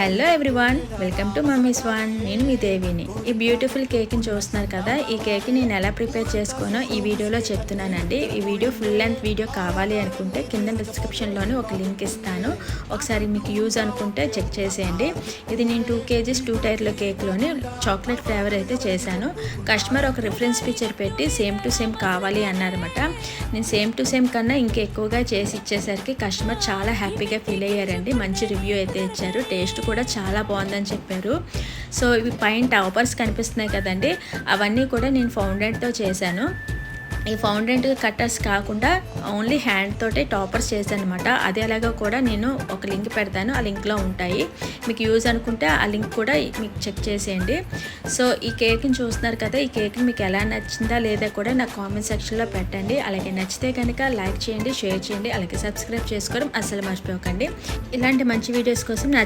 Hello everyone, welcome to mummies one. నేను మీ దేవిని. ఈ బ్యూటిఫుల్ కేక్ని చూస్తున్నారు కదా. ఈ కేక్ని నేను ఎలా ప్రిపేర్ చేసుకోనో ఈ వీడియోలో చెప్తున్నానండి. ఈ వీడియో ఫుల్ లెంత్ వీడియో కావాలి అనుకుంటే కింద డిస్క్రిప్షన్లోనే ఒక లింక్ ఇస్తాను. ఒకసారి మీకు యూజ్ అనుకుంటే చెక్ చేసేయండి. ఇది నేను 2 kgs 2 టైర్ల కేక్లోని చాక్లెట్ ఫ్లేవర్ అయితే చేశాను. కస్టమర్ ఒక రిఫరెన్స్ పిక్చర్ పెట్టి సేమ్ టు సేమ్ కావాలి అన్నారన్నమాట. నేను సేమ్ టు సేమ్ కన్నా ఇంకెక్కువగా చేసి ఇచ్చేసరికి కస్టమర్ చాలా హ్యాపీగా ఫీల్ అయ్యారండి. మంచి రివ్యూ అయితే ఇచ్చారు. టేస్ట్ కూడా చాలా బాగుందని చెప్పారు. సో ఇవి పైన టాపర్స్ కనిపిస్తున్నాయి కదండి, అవన్నీ కూడా నేను ఫౌండెంట్తో చేశాను. ఈ ఫౌండెంట్ కట్టర్స్ కాకుండా ఓన్లీ హ్యాండ్ తోటే టాపర్స్ చేశాను అనమాట. అది ఎలాగో కూడా నేను ఒక లింక్ పెడతాను, ఆ లింక్లో ఉంటాయి. మీకు యూజ్ అనుకుంటే ఆ లింక్ కూడా మీకు చెక్ చేసేయండి. సో ఈ కేక్ని చూస్తున్నారు కదా, ఈ కేక్ని మీకు ఎలా నచ్చిందా లేదా కూడా నాకు కామెంట్ సెక్షన్లో పెట్టండి. అలాగే నచ్చితే కనుక లైక్ చేయండి, షేర్ చేయండి, అలాగే సబ్స్క్రైబ్ చేసుకోవడం అస్సలు మర్చిపోకండి. ఇలాంటి మంచి వీడియోస్ కోసం నా